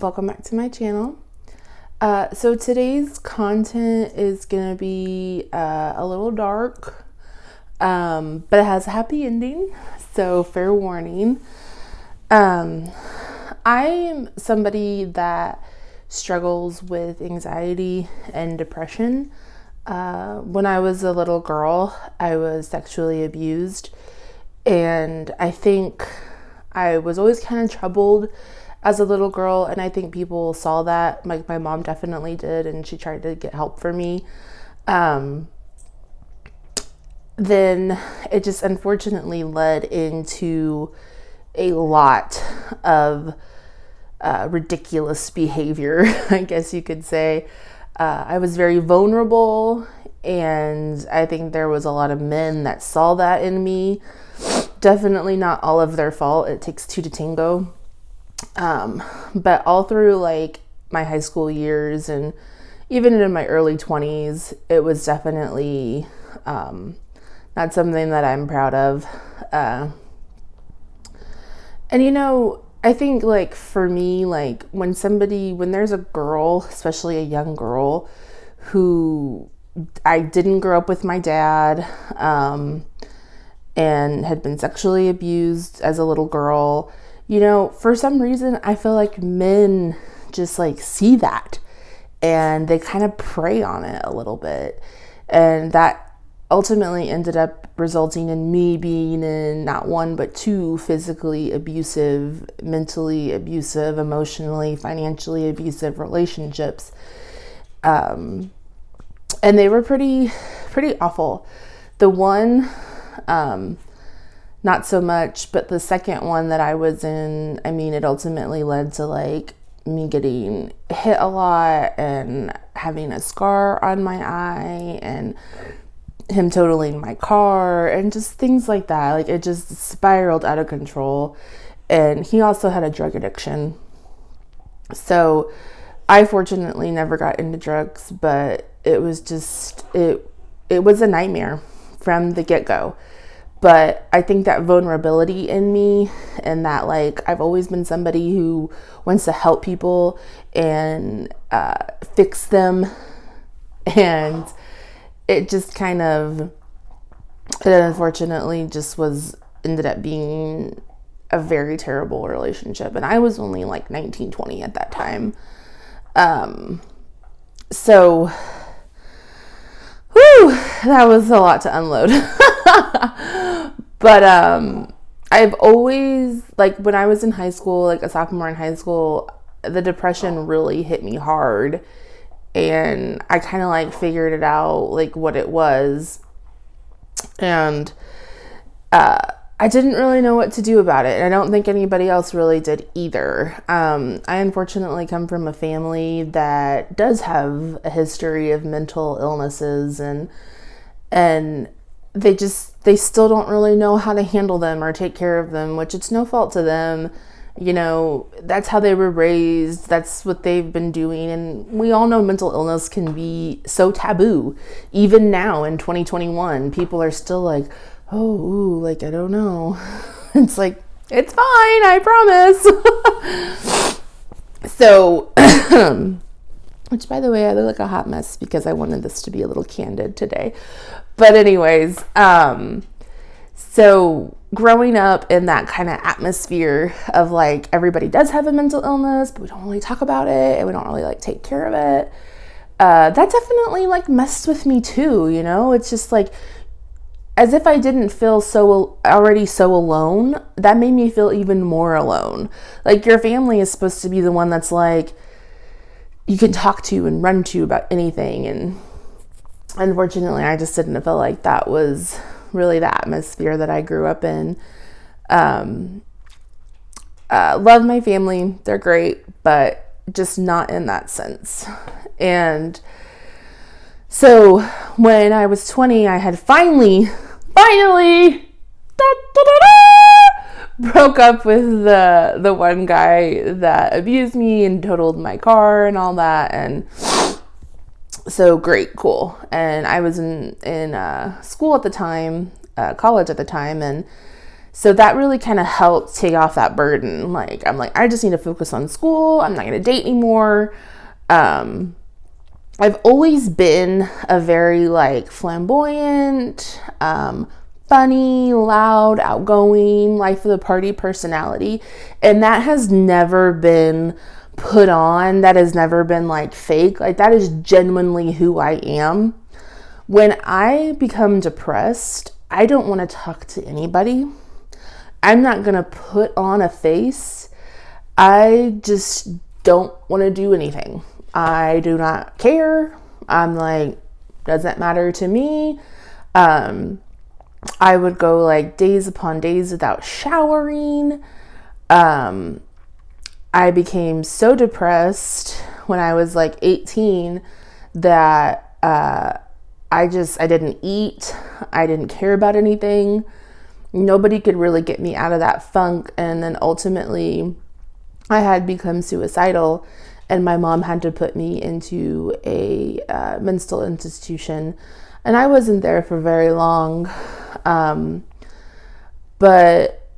Welcome back to my channel. So today's content is going to be a little dark, but it has a happy ending, so fair warning. I'm somebody that struggles with anxiety and depression. When I was a little girl, I was sexually abused, and I think I was always kind of troubled as a little girl, and I think people saw that. Like, my mom definitely did, and she tried to get help for me. Then it just unfortunately led into a lot of ridiculous behavior, I guess you could say. I was very vulnerable, and I think there was a lot of men that saw that in me. Definitely not all of their fault. It takes two to tango. But all through like my high school years and even in my early 20s, it was definitely not something that I'm proud of. And I think like for me, like when there's a girl, especially a young girl, who I didn't grow up with my dad, and had been sexually abused as a little girl, for some reason, I feel like men just like see that and they kind of prey on it a little bit. And that ultimately ended up resulting in me being in not one, but two physically abusive, mentally abusive, emotionally, financially abusive relationships. And they were pretty awful. The one, not so much, but the second one that I was in, it ultimately led to like me getting hit a lot and having a scar on my eye and him totaling my car and just things like that. Like, it just spiraled out of control. And he also had a drug addiction. So I fortunately never got into drugs, but it was just, it was a nightmare from the get-go. But I think that vulnerability in me, and that like I've always been somebody who wants to help people and fix them, and it just it unfortunately just ended up being a very terrible relationship. And I was only like 19, 20 at that time. So that was a lot to unload. But I've always, like, when I was in high school, like a sophomore in high school, the depression really hit me hard. And I kind of like figured it out, like what it was. And I didn't really know what to do about it. And I don't think anybody else really did either. I unfortunately come from a family that does have a history of mental illnesses, and they still don't really know how to handle them or take care of them, which it's no fault to them. That's how they were raised. That's what they've been doing. And we all know mental illness can be so taboo. Even now in 2021, people are still like, I don't know. It's like, it's fine, I promise. So, which, by the way, I look like a hot mess because I wanted this to be a little candid today. But anyways, so growing up in that kind of atmosphere of like, everybody does have a mental illness, but we don't really talk about it and we don't really like take care of it. That definitely like messed with me too. It's just like, as if I didn't feel already so alone, that made me feel even more alone. Like, your family is supposed to be the one that's like, you can talk to and run to about anything. And unfortunately, I just didn't feel like that was really the atmosphere that I grew up in. Love my family. They're great, but just not in that sense. And so when I was 20, I had finally broke up with the one guy that abused me and totaled my car and all that. And so great, cool. And I was in school at the time, college at the time, and So that really kind of helped take off that burden. Like, I'm like, I just need to focus on school. I'm not going to date anymore. I've always been a very like flamboyant, funny, loud, outgoing, life of the party personality. And that has never been put on. That has never been like fake. Like, that is genuinely who I am. When I become depressed, I don't want to talk to anybody. I'm not going to put on a face. I just don't want to do anything. I do not care. I'm like, doesn't matter to me. I would go like days upon days without showering. I became so depressed when I was like 18 that I didn't eat. I didn't care about anything. Nobody could really get me out of that funk. And then ultimately I had become suicidal, and my mom had to put me into a mental institution. And I wasn't there for very long. But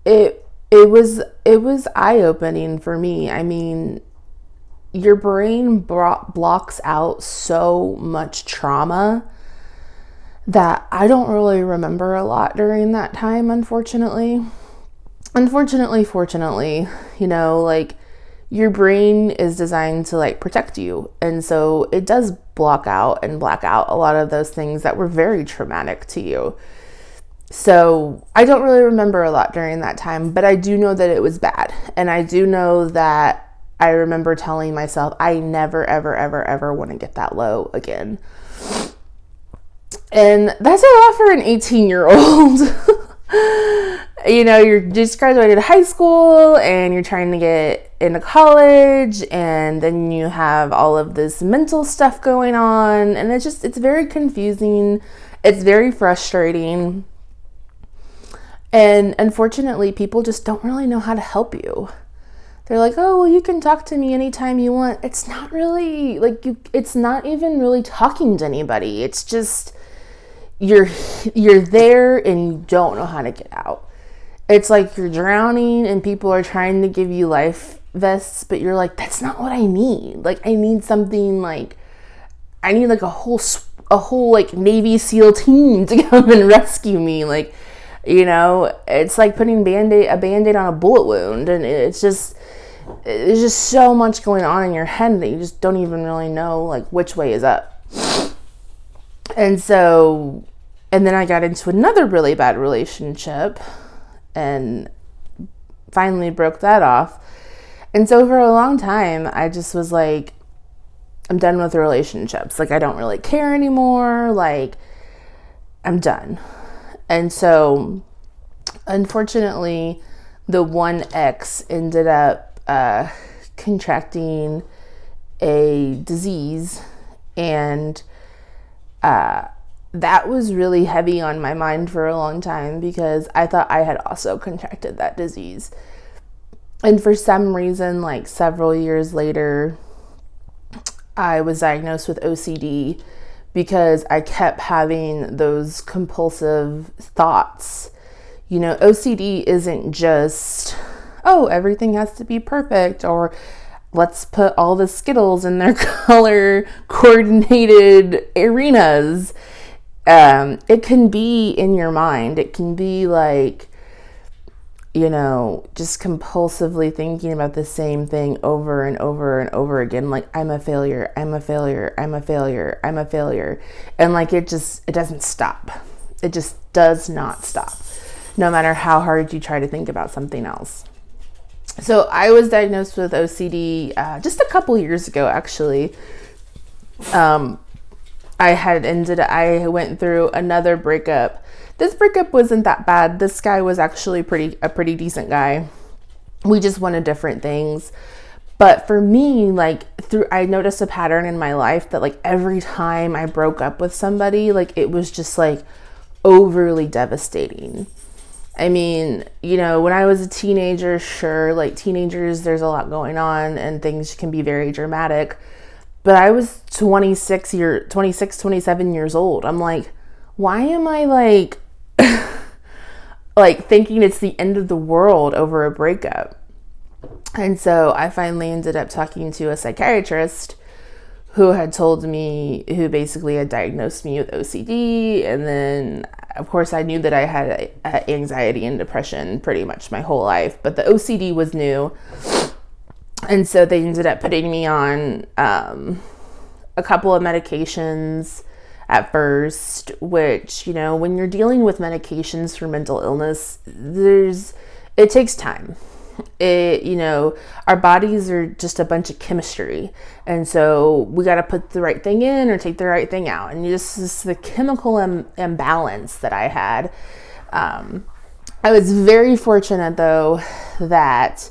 it was eye-opening for me. I mean, your brain blocks out so much trauma that I don't really remember a lot during that time, unfortunately. Fortunately, you know, like, your brain is designed to like protect you. And so it does block out and black out a lot of those things that were very traumatic to you. So I don't really remember a lot during that time, but I do know that it was bad. And I do know that I remember telling myself, I never, ever, ever, ever want to get that low again. And that's a lot for an 18-year-old. You know, you're just graduated high school and you're trying to get into college, and then you have all of this mental stuff going on, and it's very confusing. It's very frustrating. And unfortunately, people just don't really know how to help you. They're like, oh, well, you can talk to me anytime you want. It's not really like it's not even really talking to anybody. It's just you're there and you don't know how to get out. It's like you're drowning and people are trying to give you life vests, but you're like, that's not what I need. Like, I need something like, I need like a whole like Navy SEAL team to come and rescue me. Like, you know, it's like putting a Band-Aid on a bullet wound, and there's just so much going on in your head that you just don't even really know like which way is up. And then I got into another really bad relationship and finally broke that off. And so for a long time, I just was like, I'm done with relationships. Like, I don't really care anymore. Like, I'm done. And so, unfortunately, the one ex ended up contracting a disease, and that was really heavy on my mind for a long time because I thought I had also contracted that disease. And for some reason, like several years later, I was diagnosed with OCD because I kept having those compulsive thoughts. You know, OCD isn't just, oh, everything has to be perfect, or let's put all the Skittles in their color coordinated arenas. It can be in your mind. It can be like, you know, just compulsively thinking about the same thing over and over and over again. Like, I'm a failure, I'm a failure, I'm a failure, I'm a failure. And like, it doesn't stop. It just does not stop, no matter how hard you try to think about something else. So I was diagnosed with OCD just a couple years ago, actually. I went through another breakup. This breakup wasn't that bad. This guy was actually a pretty decent guy. We just wanted different things. But for me, like, I noticed a pattern in my life that like every time I broke up with somebody, like it was just like overly devastating. I mean, you know, when I was a teenager, sure, like teenagers, there's a lot going on and things can be very dramatic. But I was 26, 27 years old. I'm like, why am I like, like thinking it's the end of the world over a breakup. And so I finally ended up talking to a psychiatrist who who basically had diagnosed me with OCD. And then, of course, I knew that I had anxiety and depression pretty much my whole life, but the OCD was new. And so they ended up putting me on a couple of medications at first, which, you know, when you're dealing with medications for mental illness, it takes time. You know, our bodies are just a bunch of chemistry. And so we got to put the right thing in or take the right thing out. And just the chemical imbalance that I had. I was very fortunate, though, that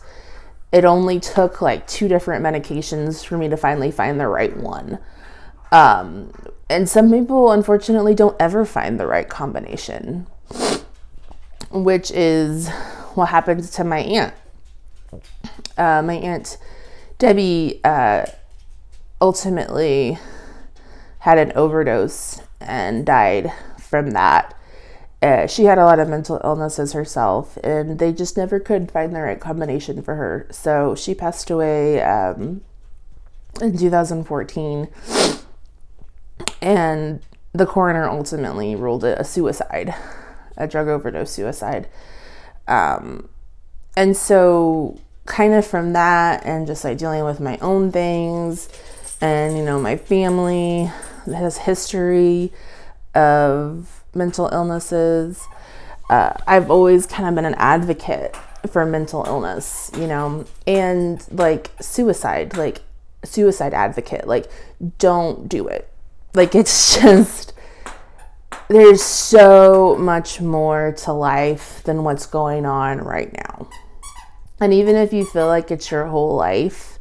it only took like 2 different medications for me to finally find the right one. And some people, unfortunately, don't ever find the right combination, which is what happened to my aunt. My Aunt Debbie ultimately had an overdose and died from that. She had a lot of mental illnesses herself, and they just never could find the right combination for her. So she passed away in 2014, and the coroner ultimately ruled it a suicide, a drug overdose suicide. And so kind of from that, and just like dealing with my own things, and, you know, my family has history of mental illnesses. I've always kind of been an advocate for mental illness, you know, and like suicide advocate, like, don't do it. Like, it's just, there's so much more to life than what's going on right now. And even if you feel like it's your whole life,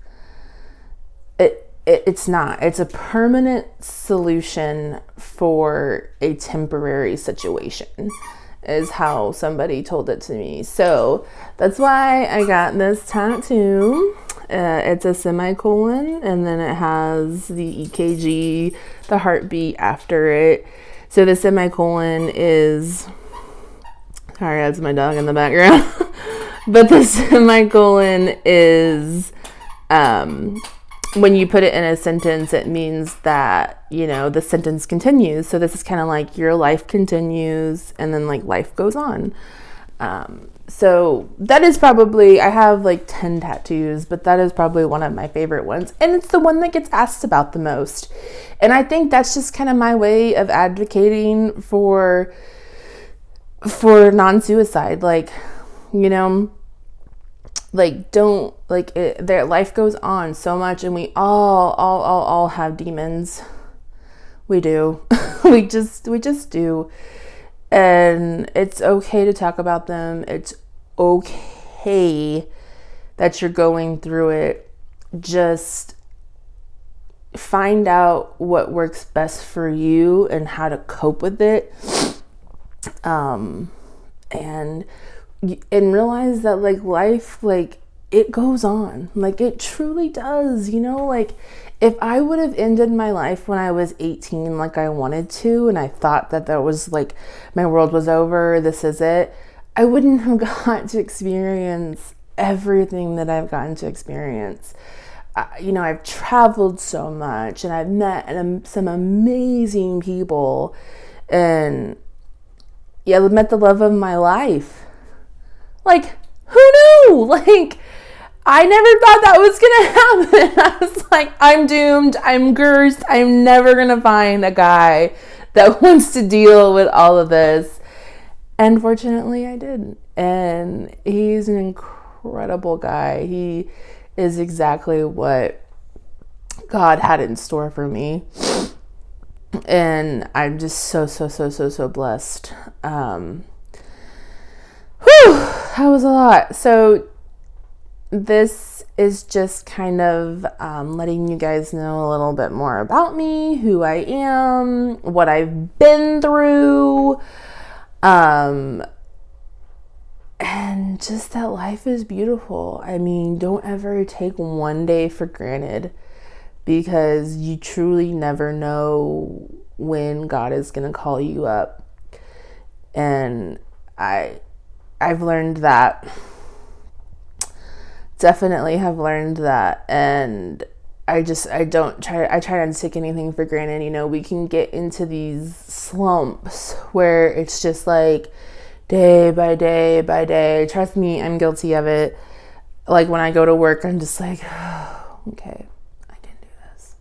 it's not. It's a permanent solution for a temporary situation, is how somebody told it to me. So that's why I got this tattoo. It's a semicolon, and then it has the EKG, the heartbeat after it. So the semicolon is, sorry, that's my dog in the background. But the semicolon is, when you put it in a sentence, it means that, you know, the sentence continues. So this is kind of like your life continues, and then like life goes on. So that is probably, I have like 10 tattoos, but that is probably one of my favorite ones. And it's the one that gets asked about the most. And I think that's just kind of my way of advocating for non-suicide. Like, you know, like, don't, like, their life goes on so much, and we all have demons. We do. we just do. And it's okay to talk about them. It's okay that you're going through it. Just find out what works best for you and how to cope with it. And realize that, like, life, like, it goes on. Like, it truly does, you know? Like, if I would have ended my life when I was 18 like I wanted to, and I thought that was, like, my world was over, this is it, I wouldn't have got to experience everything that I've gotten to experience. You know, I've traveled so much, and I've met some amazing people, and yeah, I met the love of my life. Like, who knew? Like, I never thought that was going to happen. I was like, I'm doomed. I'm cursed. I'm never going to find a guy that wants to deal with all of this. And fortunately, I did. And he's an incredible guy. He is exactly what God had in store for me. And I'm just so blessed. That was a lot. So this is just kind of letting you guys know a little bit more about me, who I am, what I've been through, and just that life is beautiful. I mean, don't ever take one day for granted, because you truly never know when God is going to call you up. And I've learned that. Definitely have learned that. And I try not to take anything for granted. You know, we can get into these slumps where it's just like day by day by day. Trust me, I'm guilty of it. Like when I go to work, I'm just like, oh, okay, I didn't do this.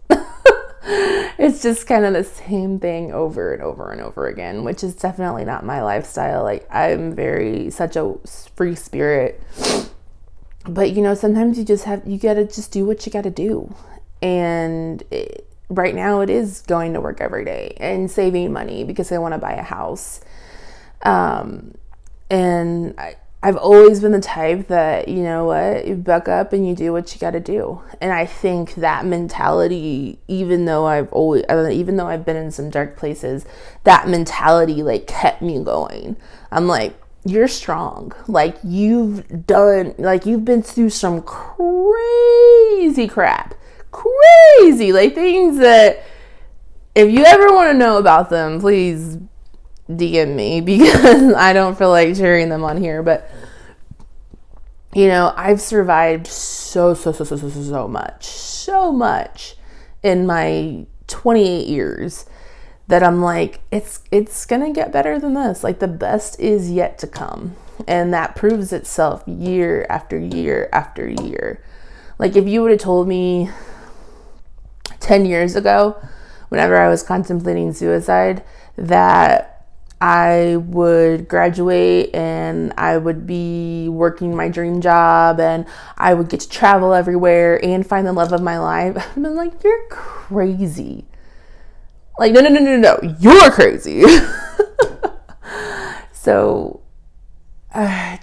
It's just kind of the same thing over and over and over again, which is definitely not my lifestyle. Like I'm such a free spirit. But, you know, sometimes you gotta just do what you gotta do. And right now it is going to work every day and saving money because I want to buy a house. And I've always been the type that, you know what, you buck up and you do what you gotta do. And I think that mentality, even though I've been in some dark places, that mentality like kept me going. I'm like, you're strong. Like you've been through some crazy crap. Crazy. Like things that if you ever want to know about them, please DM me because I don't feel like sharing them on here. But you know, I've survived so much in my 28 years. That I'm like, it's gonna get better than this. Like the best is yet to come. And that proves itself year after year after year. Like if you would have told me 10 years ago, whenever I was contemplating suicide, that I would graduate and I would be working my dream job and I would get to travel everywhere and find the love of my life, I've been like, you're crazy. Like, no, you're crazy. So,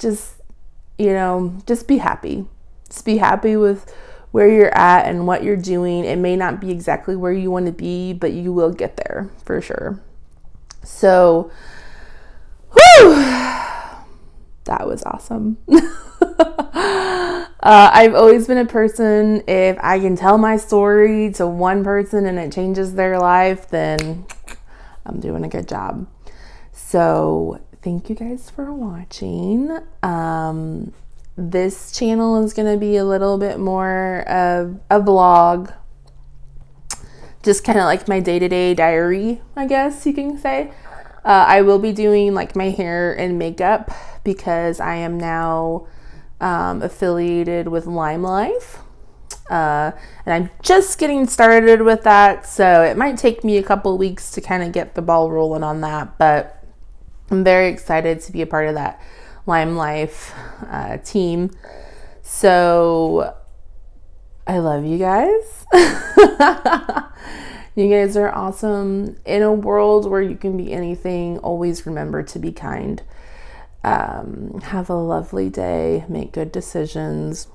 just, you know, just be happy. Just be happy with where you're at and what you're doing. It may not be exactly where you want to be, but you will get there for sure. So, whew, that was awesome. I've always been a person, if I can tell my story to one person and it changes their life, then I'm doing a good job. So thank you guys for watching. This channel is going to be a little bit more of a vlog, just kind of like my day-to-day diary, I guess you can say. I will be doing like my hair and makeup because I am now affiliated with Lime Life, and I'm just getting started with that, so it might take me a couple weeks to kind of get the ball rolling on that, but I'm very excited to be a part of that Lime Life team. So I love you guys. You guys are awesome. In a world where you can be anything, always remember to be kind. Have a lovely day. Make good decisions.